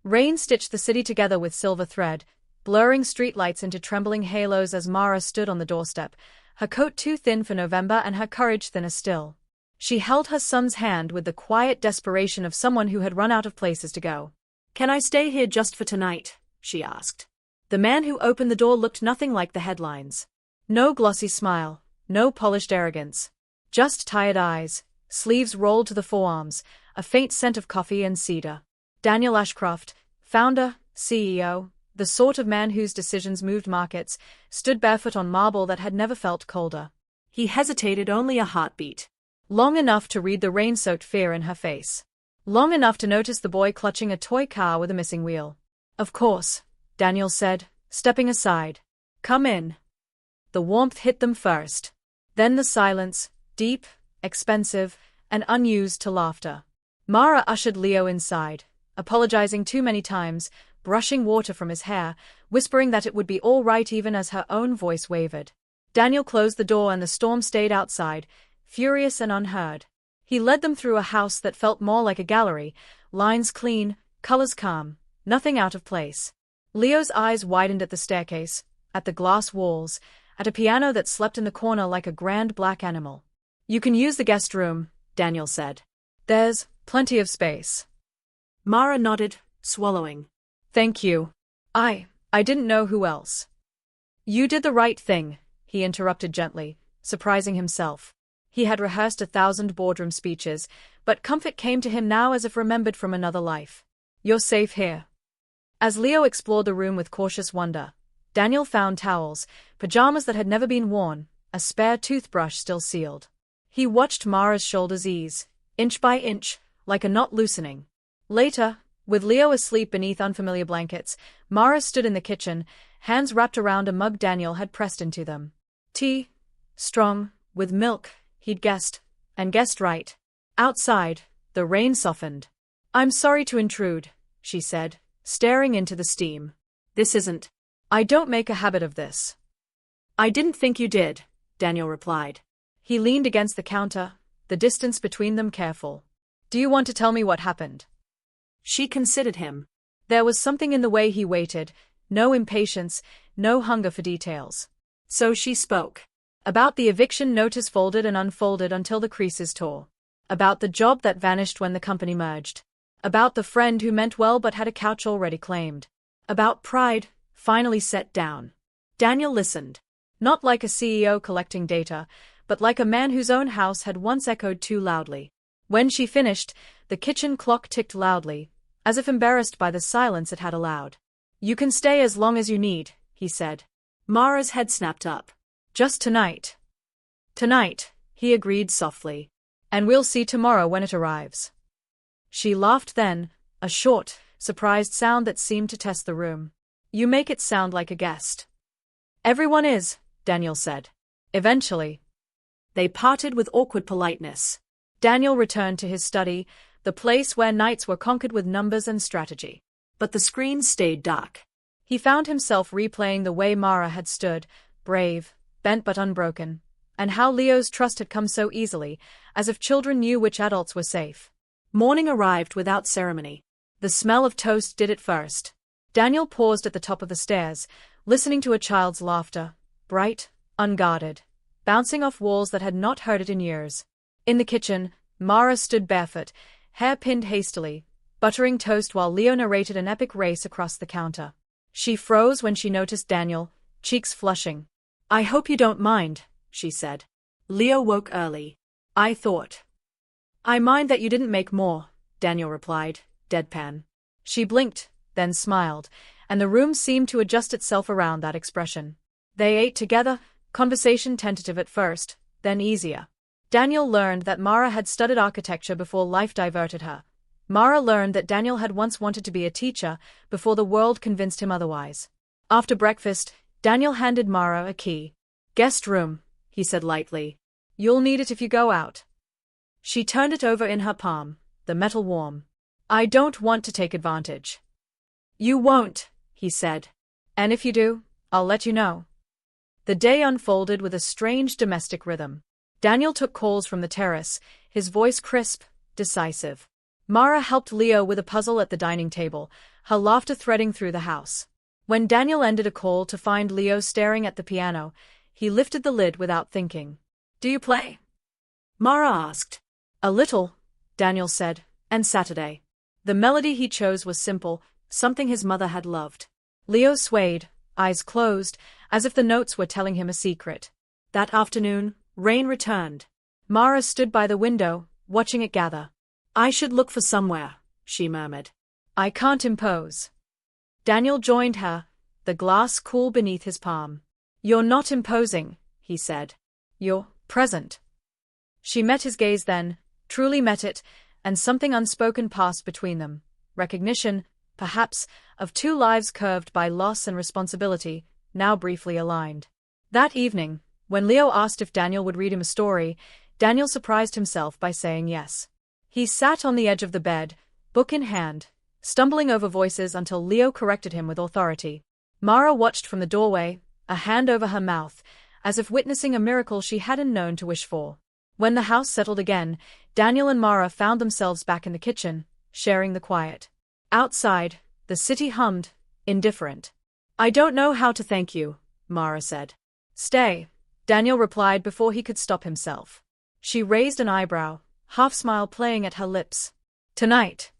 Rain stitched the city together with silver thread, blurring streetlights into trembling halos as Mara stood on the doorstep, her coat too thin for November and her courage thinner still. She held her son's hand with the quiet desperation of someone who had run out of places to go. "Can I stay here just for tonight?" she asked. The man who opened the door looked nothing like the headlines. No glossy smile, no polished arrogance. Just tired eyes, sleeves rolled to the forearms, a faint scent of coffee and cedar. Daniel Ashcroft, founder, CEO, the sort of man whose decisions moved markets, stood barefoot on marble that had never felt colder. He hesitated only a heartbeat. Long enough to read the rain-soaked fear in her face. Long enough to notice the boy clutching a toy car with a missing wheel. "Of course," Daniel said, stepping aside. "Come in." The warmth hit them first. Then the silence, deep, expensive, and unused to laughter. Mara ushered Leo inside, apologizing too many times, brushing water from his hair, whispering that it would be all right even as her own voice wavered. Daniel closed the door and the storm stayed outside, furious and unheard. He led them through a house that felt more like a gallery, lines clean, colors calm, nothing out of place. Leo's eyes widened at the staircase, at the glass walls, at a piano that slept in the corner like a grand black animal. "You can use the guest room," Daniel said. "There's plenty of space." Mara nodded, swallowing. "Thank you. I didn't know who else." "You did the right thing," he interrupted gently, surprising himself. He had rehearsed 1,000 boardroom speeches, but comfort came to him now as if remembered from another life. "You're safe here." As Leo explored the room with cautious wonder, Daniel found towels, pajamas that had never been worn, a spare toothbrush still sealed. He watched Mara's shoulders ease, inch by inch, like a knot loosening. Later, with Leo asleep beneath unfamiliar blankets, Mara stood in the kitchen, hands wrapped around a mug Daniel had pressed into them. Tea, strong, with milk, he'd guessed, and guessed right. Outside, the rain softened. "I'm sorry to intrude," she said, staring into the steam. "This isn't. I don't make a habit of this." "I didn't think you did," Daniel replied. He leaned against the counter, the distance between them careful. "Do you want to tell me what happened?" She considered him. There was something in the way he waited, no impatience, no hunger for details. So she spoke. About the eviction notice folded and unfolded until the creases tore. About the job that vanished when the company merged. About the friend who meant well but had a couch already claimed. About pride, finally set down. Daniel listened. Not like a CEO collecting data, but like a man whose own house had once echoed too loudly. When she finished, the kitchen clock ticked loudly, as if embarrassed by the silence it had allowed. "You can stay as long as you need," he said. Mara's head snapped up. "Just tonight." "Tonight," he agreed softly. "And we'll see tomorrow when it arrives." She laughed then, a short, surprised sound that seemed to test the room. "You make it sound like a guest." "Everyone is," Daniel said. "Eventually." They parted with awkward politeness. Daniel returned to his study, the place where nights were conquered with numbers and strategy. But the screen stayed dark. He found himself replaying the way Mara had stood, brave, bent but unbroken, and how Leo's trust had come so easily, as if children knew which adults were safe. Morning arrived without ceremony. The smell of toast did it first. Daniel paused at the top of the stairs, listening to a child's laughter, bright, unguarded, bouncing off walls that had not heard it in years. In the kitchen, Mara stood barefoot, hair pinned hastily, buttering toast while Leo narrated an epic race across the counter. She froze when she noticed Daniel, cheeks flushing. "I hope you don't mind," she said. Leo woke early. "I thought." "I mind that you didn't make more," Daniel replied, deadpan. She blinked, then smiled, and the room seemed to adjust itself around that expression. They ate together, conversation tentative at first, then easier. Daniel learned that Mara had studied architecture before life diverted her. Mara learned that Daniel had once wanted to be a teacher before the world convinced him otherwise. After breakfast, Daniel handed Mara a key. "Guest room," he said lightly. "You'll need it if you go out." She turned it over in her palm, the metal warm. "I don't want to take advantage." "You won't," he said. "And if you do, I'll let you know." The day unfolded with a strange domestic rhythm. Daniel took calls from the terrace, his voice crisp, decisive. Mara helped Leo with a puzzle at the dining table, her laughter threading through the house. When Daniel ended a call to find Leo staring at the piano, he lifted the lid without thinking. "Do you play?" Mara asked. "A little," Daniel said, "and Saturday." The melody he chose was simple, something his mother had loved. Leo swayed, eyes closed, as if the notes were telling him a secret. That afternoon, rain returned. Mara stood by the window, watching it gather. "I should look for somewhere," she murmured. "I can't impose." Daniel joined her, the glass cool beneath his palm. "You're not imposing," he said. "You're present." She met his gaze then, truly met it, and something unspoken passed between them. Recognition, perhaps, of two lives curved by loss and responsibility, now briefly aligned. That evening, when Leo asked if Daniel would read him a story, Daniel surprised himself by saying yes. He sat on the edge of the bed, book in hand, stumbling over voices until Leo corrected him with authority. Mara watched from the doorway, a hand over her mouth, as if witnessing a miracle she hadn't known to wish for. When the house settled again, Daniel and Mara found themselves back in the kitchen, sharing the quiet. Outside, the city hummed, indifferent. "I don't know how to thank you," Mara said. "Stay," Daniel replied before he could stop himself. She raised an eyebrow, half-smile playing at her lips. "Tonight."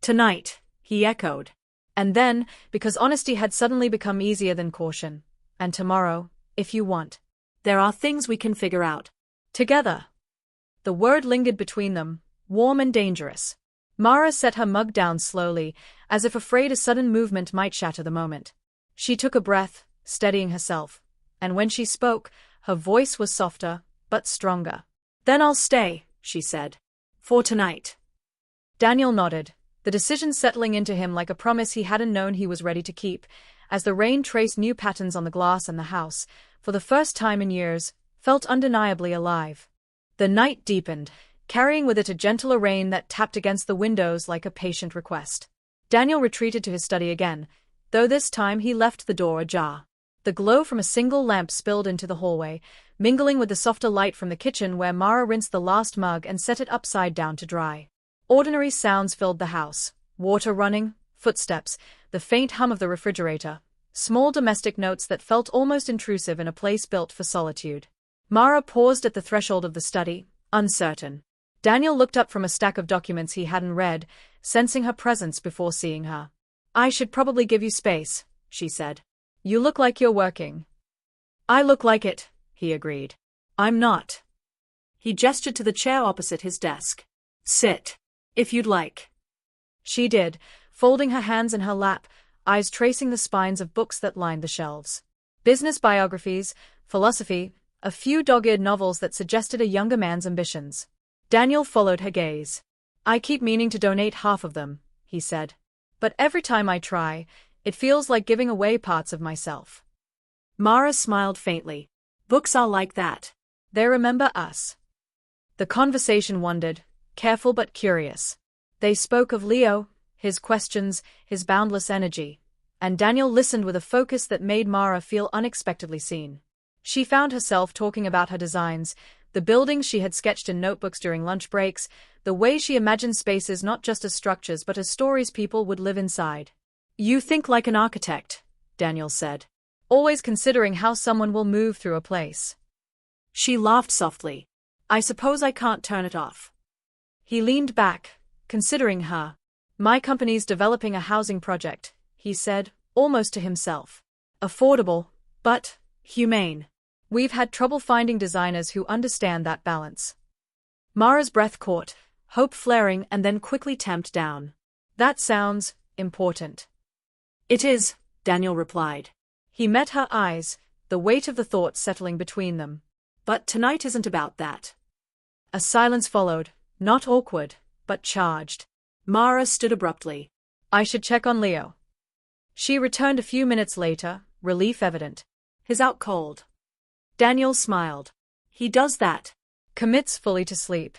"Tonight," he echoed. And then, because honesty had suddenly become easier than caution. "And tomorrow, if you want. There are things we can figure out. Together." The word lingered between them, warm and dangerous. Mara set her mug down slowly, as if afraid a sudden movement might shatter the moment. She took a breath, steadying herself, and when she spoke, her voice was softer, but stronger. "Then I'll stay," she said. "For tonight." Daniel nodded, the decision settling into him like a promise he hadn't known he was ready to keep, as the rain traced new patterns on the glass and the house, for the first time in years, felt undeniably alive. The night deepened, carrying with it a gentler rain that tapped against the windows like a patient request. Daniel retreated to his study again, though this time he left the door ajar. The glow from a single lamp spilled into the hallway, mingling with the softer light from the kitchen where Mara rinsed the last mug and set it upside down to dry. Ordinary sounds filled the house: water running, footsteps, the faint hum of the refrigerator, small domestic notes that felt almost intrusive in a place built for solitude. Mara paused at the threshold of the study, uncertain. Daniel looked up from a stack of documents he hadn't read, sensing her presence before seeing her. "I should probably give you space," she said. "You look like you're working." "I look like it," he agreed. "I'm not." He gestured to the chair opposite his desk. "Sit, if you'd like." She did, folding her hands in her lap, eyes tracing the spines of books that lined the shelves. Business biographies, philosophy, a few dog-eared novels that suggested a younger man's ambitions. Daniel followed her gaze. "I keep meaning to donate half of them," he said. "But every time I try, it feels like giving away parts of myself." Mara smiled faintly. "Books are like that. They remember us." The conversation wandered, careful but curious. They spoke of Leo, his questions, his boundless energy, and Daniel listened with a focus that made Mara feel unexpectedly seen. She found herself talking about her designs, the buildings she had sketched in notebooks during lunch breaks, the way she imagined spaces not just as structures but as stories people would live inside. "You think like an architect," Daniel said. "Always considering how someone will move through a place." She laughed softly. "I suppose I can't turn it off." He leaned back, considering her. "My company's developing a housing project," he said, almost to himself. "Affordable, but humane. We've had trouble finding designers who understand that balance." Mara's breath caught, hope flaring and then quickly tamped down. "That sounds important." "It is," Daniel replied. He met her eyes, the weight of the thought settling between them. "But tonight isn't about that." A silence followed, not awkward, but charged. Mara stood abruptly. "I should check on Leo." She returned a few minutes later, relief evident. "He's out cold." Daniel smiled. "He does that. Commits fully to sleep."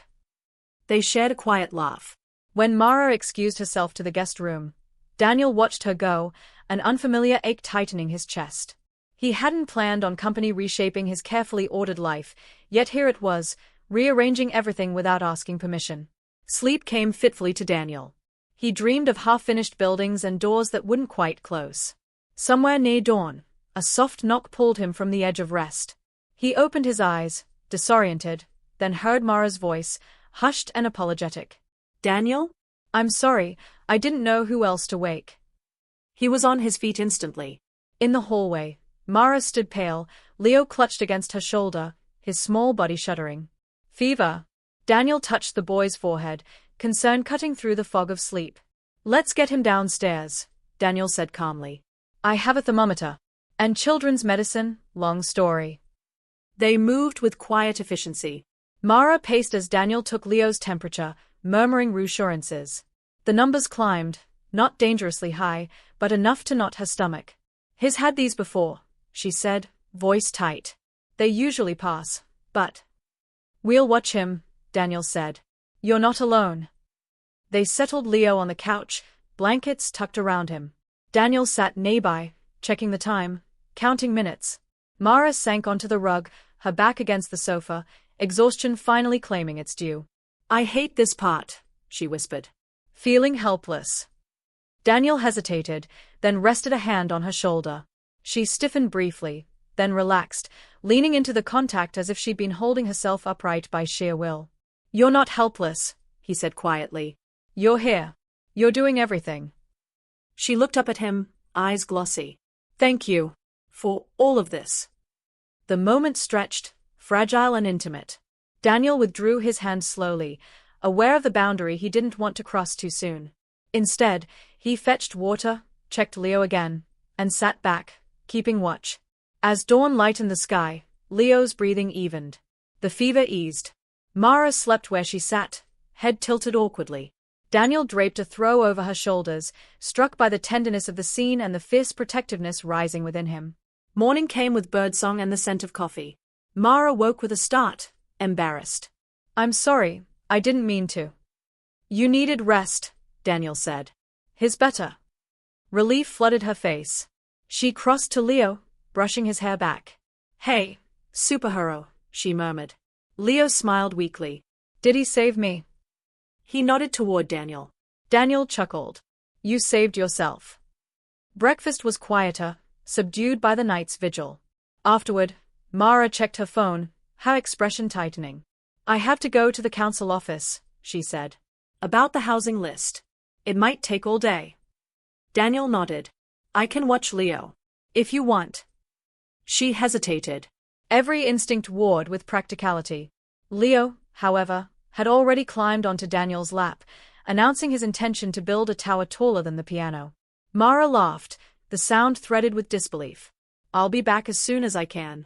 They shared a quiet laugh. When Mara excused herself to the guest room, Daniel watched her go, an unfamiliar ache tightening his chest. He hadn't planned on company reshaping his carefully ordered life, yet here it was, rearranging everything without asking permission. Sleep came fitfully to Daniel. He dreamed of half-finished buildings and doors that wouldn't quite close. Somewhere near dawn, a soft knock pulled him from the edge of rest. He opened his eyes, disoriented, then heard Mara's voice, hushed and apologetic. Daniel? I'm sorry, I didn't know who else to wake. He was on his feet instantly. In the hallway, Mara stood pale, Leo clutched against her shoulder, his small body shuddering. Fever. Daniel touched the boy's forehead, concern cutting through the fog of sleep. Let's get him downstairs, Daniel said calmly. I have a thermometer. And children's medicine, long story. They moved with quiet efficiency. Mara paced as Daniel took Leo's temperature, murmuring reassurances. The numbers climbed, not dangerously high, but enough to knot her stomach. He's had these before, she said, voice tight. They usually pass, but… We'll watch him, Daniel said. You're not alone. They settled Leo on the couch, blankets tucked around him. Daniel sat nearby, checking the time, counting minutes. Mara sank onto the rug, her back against the sofa, exhaustion finally claiming its due. I hate this part, she whispered. Feeling helpless. Daniel hesitated, then rested a hand on her shoulder. She stiffened briefly, then relaxed, leaning into the contact as if she'd been holding herself upright by sheer will. You're not helpless, he said quietly. You're here. You're doing everything. She looked up at him, eyes glossy. Thank you. For all of this. The moment stretched, fragile and intimate. Daniel withdrew his hand slowly, aware of the boundary he didn't want to cross too soon. Instead, he fetched water, checked Leo again, and sat back, keeping watch. As dawn lightened the sky, Leo's breathing evened. The fever eased. Mara slept where she sat, head tilted awkwardly. Daniel draped a throw over her shoulders, struck by the tenderness of the scene and the fierce protectiveness rising within him. Morning came with birdsong and the scent of coffee. Mara woke with a start, embarrassed. I'm sorry, I didn't mean to. You needed rest, Daniel said. His better. Relief flooded her face. She crossed to Leo, brushing his hair back. Hey, superhero, she murmured. Leo smiled weakly. Did he save me? He nodded toward Daniel. Daniel chuckled. You saved yourself. Breakfast was quieter, subdued by the night's vigil. Afterward, Mara checked her phone, her expression tightening. I have to go to the council office, she said. About the housing list. It might take all day. Daniel nodded. I can watch Leo. If you want. She hesitated. Every instinct warred with practicality. Leo, however, had already climbed onto Daniel's lap, announcing his intention to build a tower taller than the piano. Mara laughed, the sound threaded with disbelief. I'll be back as soon as I can.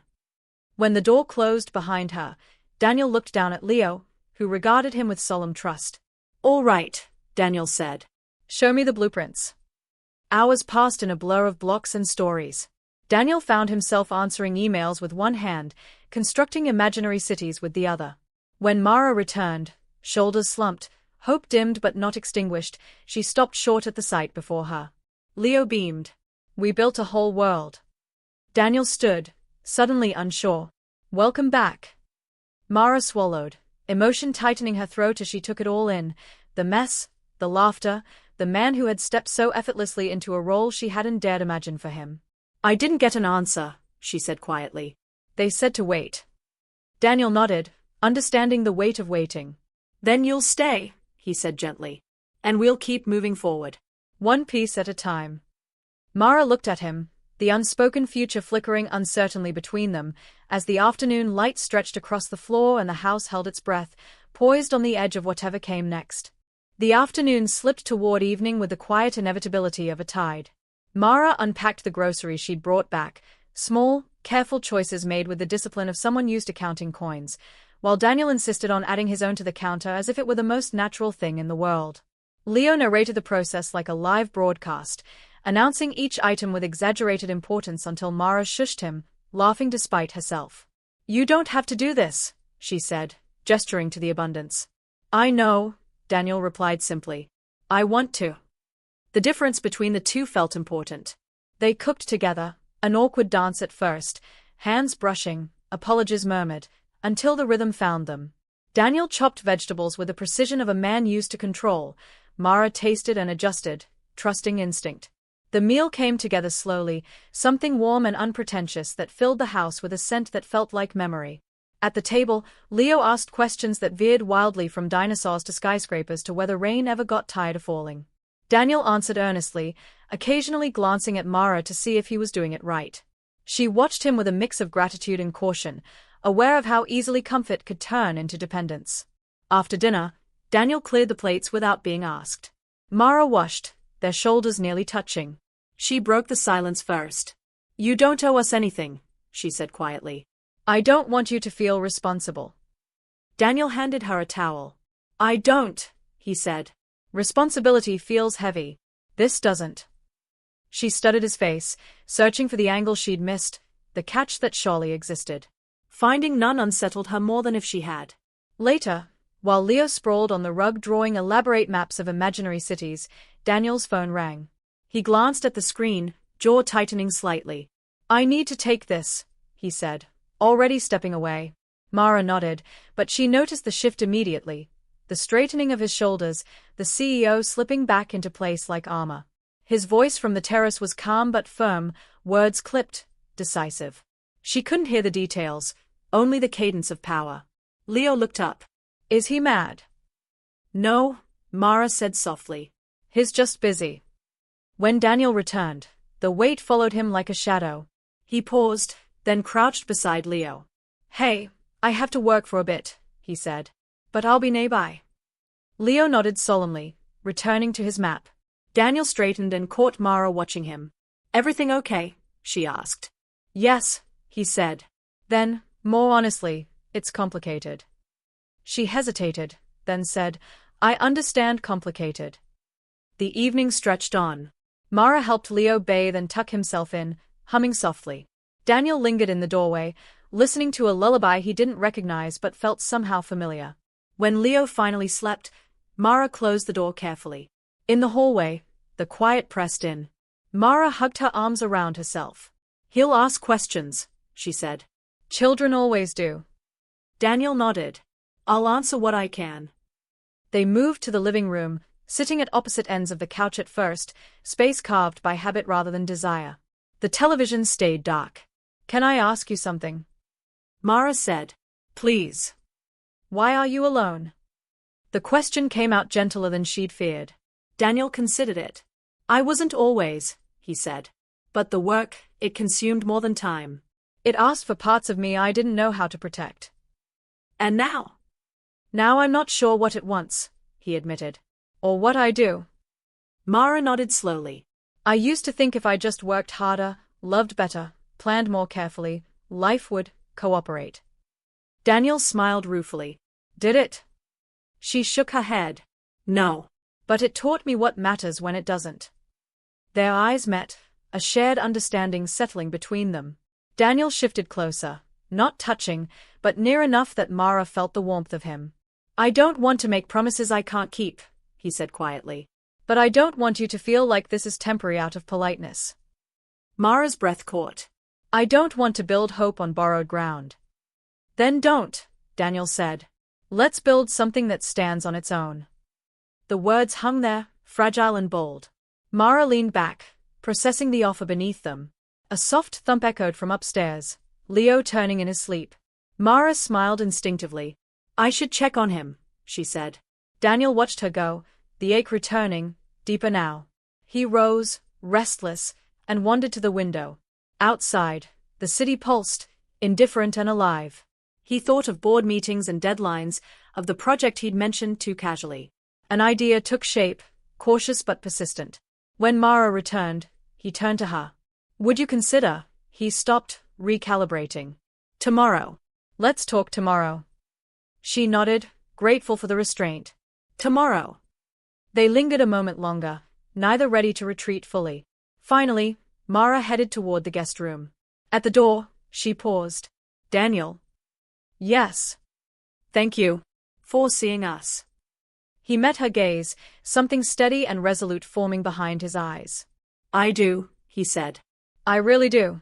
When the door closed behind her, Daniel looked down at Leo, who regarded him with solemn trust. All right, Daniel said. Show me the blueprints. Hours passed in a blur of blocks and stories. Daniel found himself answering emails with one hand, constructing imaginary cities with the other. When Mara returned, shoulders slumped, hope dimmed but not extinguished, she stopped short at the sight before her. Leo beamed. We built a whole world. Daniel stood, suddenly unsure. Welcome back. Mara swallowed, emotion tightening her throat as she took it all in, the mess, the laughter, the man who had stepped so effortlessly into a role she hadn't dared imagine for him. I didn't get an answer, she said quietly. They said to wait. Daniel nodded, understanding the weight of waiting. Then you'll stay, he said gently. And we'll keep moving forward. One piece at a time. Mara looked at him, the unspoken future flickering uncertainly between them, as the afternoon light stretched across the floor and the house held its breath, poised on the edge of whatever came next. The afternoon slipped toward evening with the quiet inevitability of a tide. Mara unpacked the groceries she'd brought back, small, careful choices made with the discipline of someone used to counting coins, while Daniel insisted on adding his own to the counter as if it were the most natural thing in the world. Leo narrated the process like a live broadcast, announcing each item with exaggerated importance until Mara shushed him, laughing despite herself. You don't have to do this, she said, gesturing to the abundance. I know, Daniel replied simply. I want to. The difference between the two felt important. They cooked together, an awkward dance at first, hands brushing, apologies murmured, until the rhythm found them. Daniel chopped vegetables with the precision of a man used to control. Mara tasted and adjusted, trusting instinct. The meal came together slowly, something warm and unpretentious that filled the house with a scent that felt like memory. At the table, Leo asked questions that veered wildly from dinosaurs to skyscrapers to whether rain ever got tired of falling. Daniel answered earnestly, occasionally glancing at Mara to see if he was doing it right. She watched him with a mix of gratitude and caution, aware of how easily comfort could turn into dependence. After dinner, Daniel cleared the plates without being asked. Mara washed, their shoulders nearly touching. She broke the silence first. "You don't owe us anything," she said quietly. "I don't want you to feel responsible." Daniel handed her a towel. "I don't," he said. "Responsibility feels heavy. This doesn't." She studied his face, searching for the angle she'd missed, the catch that surely existed. Finding none unsettled her more than if she had. Later, while Leo sprawled on the rug drawing elaborate maps of imaginary cities, Daniel's phone rang. He glanced at the screen, jaw tightening slightly. "I need to take this," he said, already stepping away. Mara nodded, but she noticed the shift immediately, the straightening of his shoulders, the CEO slipping back into place like armor. His voice from the terrace was calm but firm, words clipped, decisive. She couldn't hear the details, only the cadence of power. Leo looked up. "Is he mad?" "No," Mara said softly. "He's just busy." When Daniel returned, the weight followed him like a shadow. He paused, then crouched beside Leo. "Hey, I have to work for a bit," he said. "But I'll be nearby." Leo nodded solemnly, returning to his map. Daniel straightened and caught Mara watching him. "Everything okay?" she asked. "Yes," he said. "Then, more honestly, it's complicated." She hesitated, then said, "I understand complicated." The evening stretched on. Mara helped Leo bathe and tuck himself in, humming softly. Daniel lingered in the doorway, listening to a lullaby he didn't recognize but felt somehow familiar. When Leo finally slept, Mara closed the door carefully. In the hallway, the quiet pressed in. Mara hugged her arms around herself. "He'll ask questions," she said. "Children always do." Daniel nodded. "I'll answer what I can." They moved to the living room, sitting at opposite ends of the couch at first, space carved by habit rather than desire. The television stayed dark. "Can I ask you something?" Mara said. "Please." "Why are you alone?" The question came out gentler than she'd feared. Daniel considered it. "I wasn't always," he said. "But the work, it consumed more than time. It asked for parts of me I didn't know how to protect." "And now?" "Now I'm not sure what it wants," he admitted. "Or what I do." Mara nodded slowly. "I used to think if I just worked harder, loved better, planned more carefully, life would cooperate." Daniel smiled ruefully. "Did it?" She shook her head. "No." "But it taught me what matters when it doesn't." Their eyes met, a shared understanding settling between them. Daniel shifted closer, not touching, but near enough that Mara felt the warmth of him. "I don't want to make promises I can't keep," he said quietly. "But I don't want you to feel like this is temporary out of politeness." Mara's breath caught. "I don't want to build hope on borrowed ground." "Then don't," Daniel said. "Let's build something that stands on its own." The words hung there, fragile and bold. Mara leaned back, processing the offer beneath them. A soft thump echoed from upstairs, Leo turning in his sleep. Mara smiled instinctively. "I should check on him," she said. Daniel watched her go, the ache returning, deeper now. He rose, restless, and wandered to the window. Outside, the city pulsed, indifferent and alive. He thought of board meetings and deadlines, of the project he'd mentioned too casually. An idea took shape, cautious but persistent. When Mara returned, he turned to her. "Would you consider?" He stopped, recalibrating. "Tomorrow. Let's talk tomorrow." She nodded, grateful for the restraint. "Tomorrow." They lingered a moment longer, neither ready to retreat fully. Finally, Mara headed toward the guest room. At the door, she paused. "Daniel?" "Yes." "Thank you for seeing us." He met her gaze, something steady and resolute forming behind his eyes. "I do," he said. "I really do."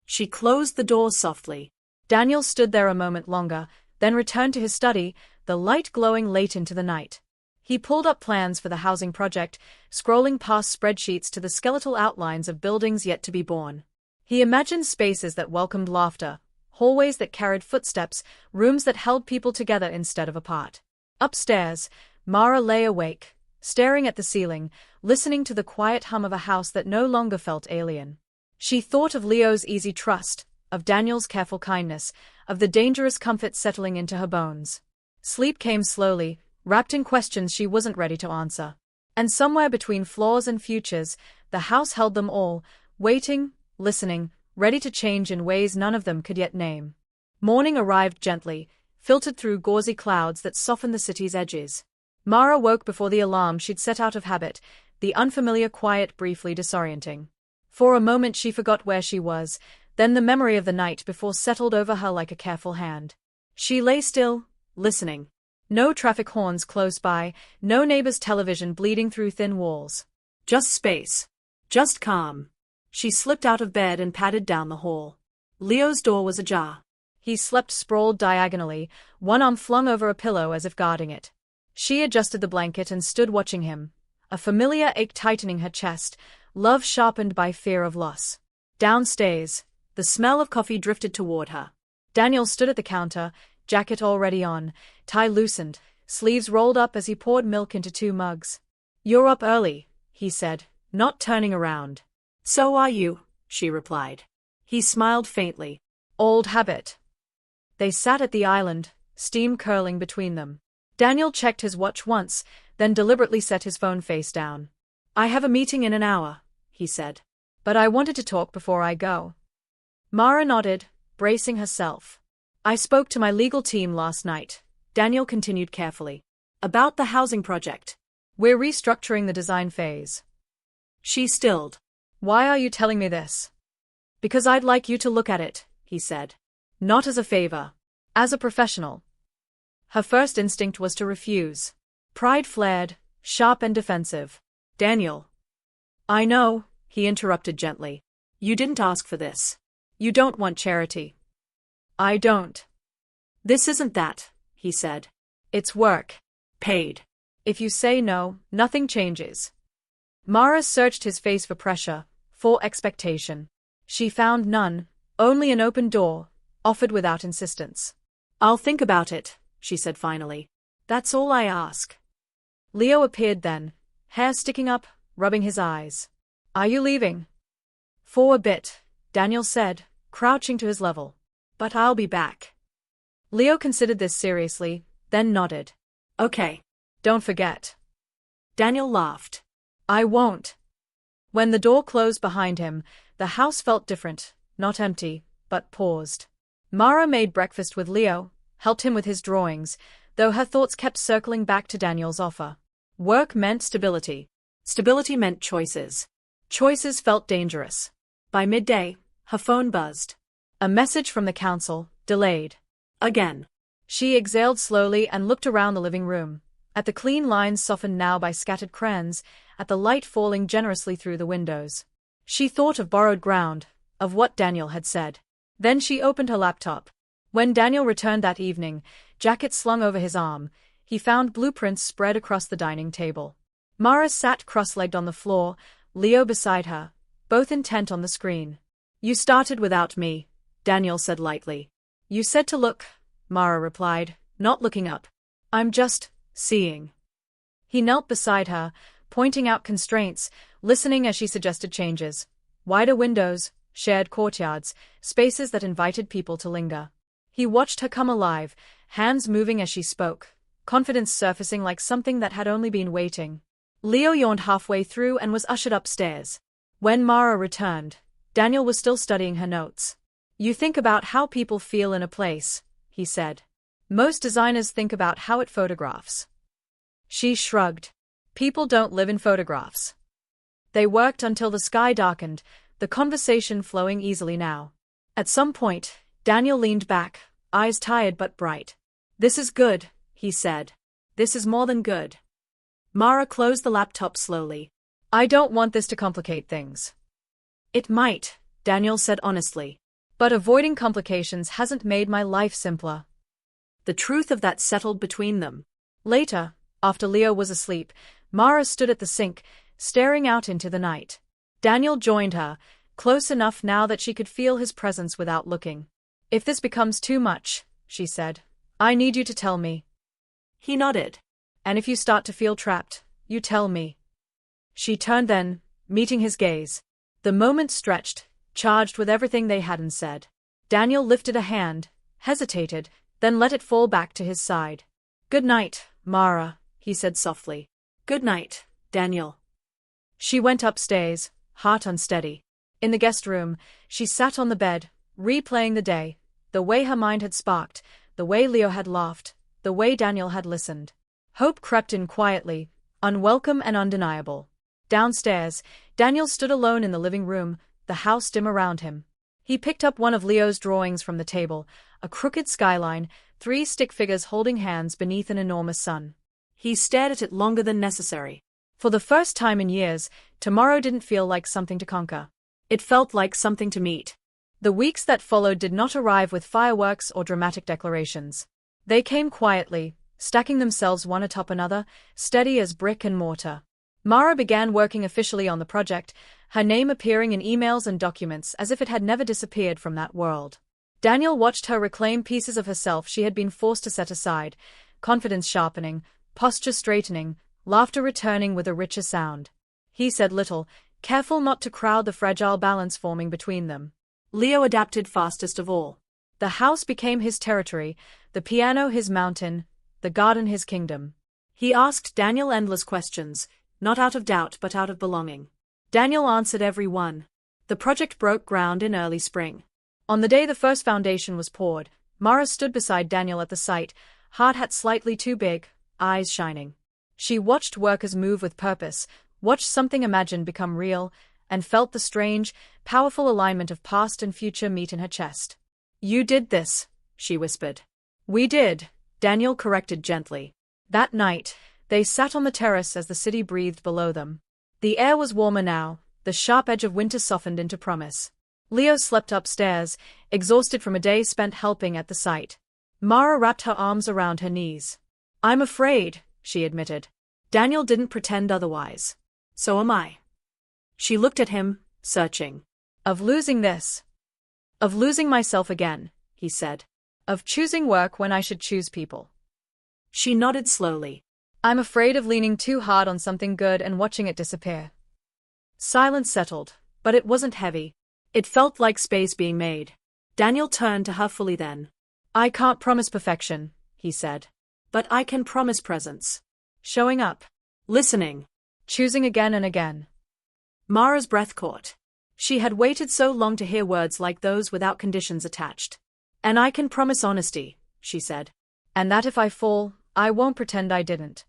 She closed the door softly. Daniel stood there a moment longer, then returned to his study, the light glowing late into the night. He pulled up plans for the housing project, scrolling past spreadsheets to the skeletal outlines of buildings yet to be born. He imagined spaces that welcomed laughter, hallways that carried footsteps, rooms that held people together instead of apart. Upstairs, Mara lay awake, staring at the ceiling, listening to the quiet hum of a house that no longer felt alien. She thought of Leo's easy trust, of Daniel's careful kindness, of the dangerous comfort settling into her bones. Sleep came slowly, wrapped in questions she wasn't ready to answer. And somewhere between flaws and futures, the house held them all, waiting, listening, ready to change in ways none of them could yet name. Morning arrived gently, filtered through gauzy clouds that softened the city's edges. Mara woke before the alarm she'd set out of habit, the unfamiliar quiet briefly disorienting. For a moment she forgot where she was, then the memory of the night before settled over her like a careful hand. She lay still, listening. No traffic horns close by, no neighbor's television bleeding through thin walls. Just space. Just calm. She slipped out of bed and padded down the hall. Leo's door was ajar. He slept sprawled diagonally, one arm flung over a pillow as if guarding it. She adjusted the blanket and stood watching him, a familiar ache tightening her chest, love sharpened by fear of loss. Downstairs, the smell of coffee drifted toward her. Daniel stood at the counter, jacket already on, tie loosened, sleeves rolled up as he poured milk into 2 mugs. "You're up early," he said, not turning around. "So are you," she replied. He smiled faintly. "Old habit." They sat at the island, steam curling between them. Daniel checked his watch once, then deliberately set his phone face down. "I have a meeting in an hour," he said. "But I wanted to talk before I go." Mara nodded, bracing herself. "I spoke to my legal team last night," Daniel continued carefully. "About the housing project." "We're restructuring the design phase." She stilled. "Why are you telling me this?" "Because I'd like you to look at it," he said. "Not as a favor. As a professional." Her first instinct was to refuse. Pride flared, sharp and defensive. "Daniel." "I know," he interrupted gently. "You didn't ask for this. You don't want charity." "I don't." "This isn't that," he said. "It's work. Paid." "If you say no, nothing changes." Mara searched his face for pressure, for expectation. She found none, only an open door, offered without insistence. "I'll think about it," she said finally. "That's all I ask." Leo appeared then, hair sticking up, rubbing his eyes. "Are you leaving?" "For a bit," Daniel said, crouching to his level. "But I'll be back." Leo considered this seriously, then nodded. "Okay. Don't forget." Daniel laughed. "I won't." When the door closed behind him, the house felt different, not empty, but paused. Mara made breakfast with Leo, helped him with his drawings, though her thoughts kept circling back to Daniel's offer. Work meant stability. Stability meant choices. Choices felt dangerous. By midday, her phone buzzed. A message from the council, delayed. Again. She exhaled slowly and looked around the living room, at the clean lines softened now by scattered crayons, at the light falling generously through the windows. She thought of borrowed ground, of what Daniel had said. Then she opened her laptop. When Daniel returned that evening, jacket slung over his arm, he found blueprints spread across the dining table. Mara sat cross-legged on the floor, Leo beside her, both intent on the screen. "You started without me," Daniel said lightly. "You said to look," Mara replied, not looking up. "I'm just seeing." He knelt beside her, pointing out constraints, listening as she suggested changes. Wider windows, shared courtyards, spaces that invited people to linger. He watched her come alive, hands moving as she spoke, confidence surfacing like something that had only been waiting. Leo yawned halfway through and was ushered upstairs. When Mara returned, Daniel was still studying her notes. "You think about how people feel in a place," he said. "Most designers think about how it photographs." She shrugged. "People don't live in photographs." They worked until the sky darkened, the conversation flowing easily now. At some point, Daniel leaned back, eyes tired but bright. "This is good," he said. "This is more than good." Mara closed the laptop slowly. "I don't want this to complicate things." "It might," Daniel said honestly. "But avoiding complications hasn't made my life simpler." The truth of that settled between them. Later, after Leo was asleep, Mara stood at the sink, staring out into the night. Daniel joined her, close enough now that she could feel his presence without looking. "If this becomes too much," she said, "I need you to tell me." He nodded. "And if you start to feel trapped, you tell me." She turned then, meeting his gaze. The moment stretched, charged with everything they hadn't said. Daniel lifted a hand, hesitated, then let it fall back to his side. "Good night, Mara," he said softly. "Good night, Daniel." She went upstairs, heart unsteady. In the guest room, she sat on the bed, replaying the day, the way her mind had sparked, the way Leo had laughed, the way Daniel had listened. Hope crept in quietly, unwelcome and undeniable. Downstairs, Daniel stood alone in the living room, the house dim around him. He picked up one of Leo's drawings from the table, a crooked skyline, 3 stick figures holding hands beneath an enormous sun. He stared at it longer than necessary. For the first time in years, tomorrow didn't feel like something to conquer. It felt like something to meet. The weeks that followed did not arrive with fireworks or dramatic declarations. They came quietly, stacking themselves one atop another, steady as brick and mortar. Mara began working officially on the project, her name appearing in emails and documents as if it had never disappeared from that world. Daniel watched her reclaim pieces of herself she had been forced to set aside, confidence sharpening, posture straightening, laughter returning with a richer sound. He said little, careful not to crowd the fragile balance forming between them. Leo adapted fastest of all. The house became his territory, the piano his mountain, the garden his kingdom. He asked Daniel endless questions, not out of doubt but out of belonging. Daniel answered every one. The project broke ground in early spring. On the day the first foundation was poured, Mara stood beside Daniel at the site, hard hat slightly too big, eyes shining. She watched workers move with purpose, watched something imagined become real, and felt the strange, powerful alignment of past and future meet in her chest. "You did this," she whispered. "We did," Daniel corrected gently. That night, they sat on the terrace as the city breathed below them. The air was warmer now, the sharp edge of winter softened into promise. Leo slept upstairs, exhausted from a day spent helping at the site. Mara wrapped her arms around her knees. "I'm afraid," she admitted. Daniel didn't pretend otherwise. "So am I." She looked at him, searching. "Of losing this. Of losing myself again," he said. "Of choosing work when I should choose people." She nodded slowly. "I'm afraid of leaning too hard on something good and watching it disappear." Silence settled, but it wasn't heavy. It felt like space being made. Daniel turned to her fully then. "I can't promise perfection," he said. "But I can promise presence. Showing up. Listening. Choosing again and again." Mara's breath caught. She had waited so long to hear words like those without conditions attached. "And I can promise honesty," she said. "And that if I fall, I won't pretend I didn't."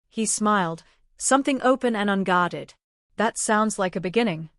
He smiled, something open and unguarded. "That sounds like a beginning."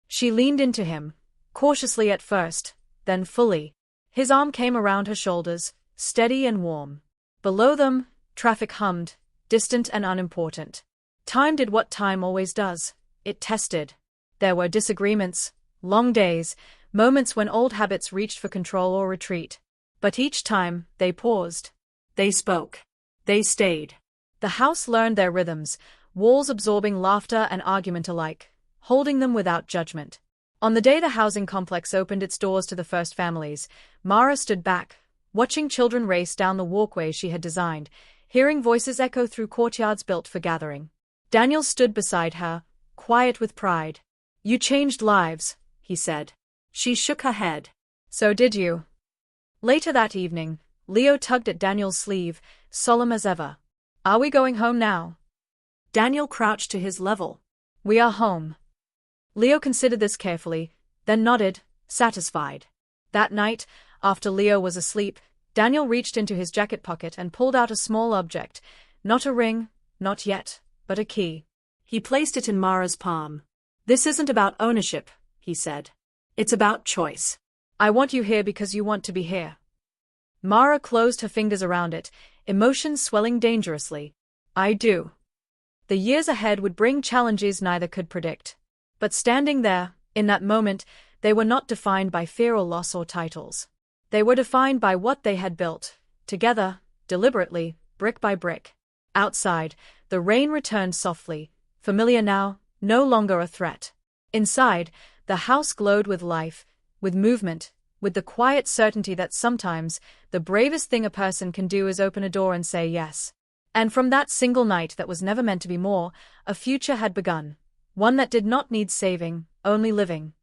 She leaned into him, cautiously at first, then fully. His arm came around her shoulders, steady and warm. Below them, traffic hummed, distant and unimportant. Time did what time always does. It tested. There were disagreements, long days, moments when old habits reached for control or retreat. But each time, they paused. They spoke. They stayed. The house learned their rhythms, walls absorbing laughter and argument alike, holding them without judgment. On the day the housing complex opened its doors to the first families, Mara stood back, watching children race down the walkways she had designed, hearing voices echo through courtyards built for gathering. Daniel stood beside her, quiet with pride. "You changed lives," he said. She shook her head. "So did you." Later that evening, Leo tugged at Daniel's sleeve, solemn as ever. "Are we going home now?" Daniel crouched to his level. "We are home." Leo considered this carefully, then nodded, satisfied. That night, after Leo was asleep, Daniel reached into his jacket pocket and pulled out a small object, not a ring, not yet, but a key. He placed it in Mara's palm. "This isn't about ownership," he said. "It's about choice. I want you here because you want to be here." Mara closed her fingers around it, emotions swelling dangerously. "I do." The years ahead would bring challenges neither could predict. But standing there, in that moment, they were not defined by fear or loss or titles. They were defined by what they had built, Together, deliberately, brick by brick. Outside, the rain returned softly, familiar now, no longer a threat. Inside, the house glowed with life, with movement, with the quiet certainty that sometimes the bravest thing a person can do is open a door and say yes. And from that single night that was never meant to be more, a future had begun. One that did not need saving, only living.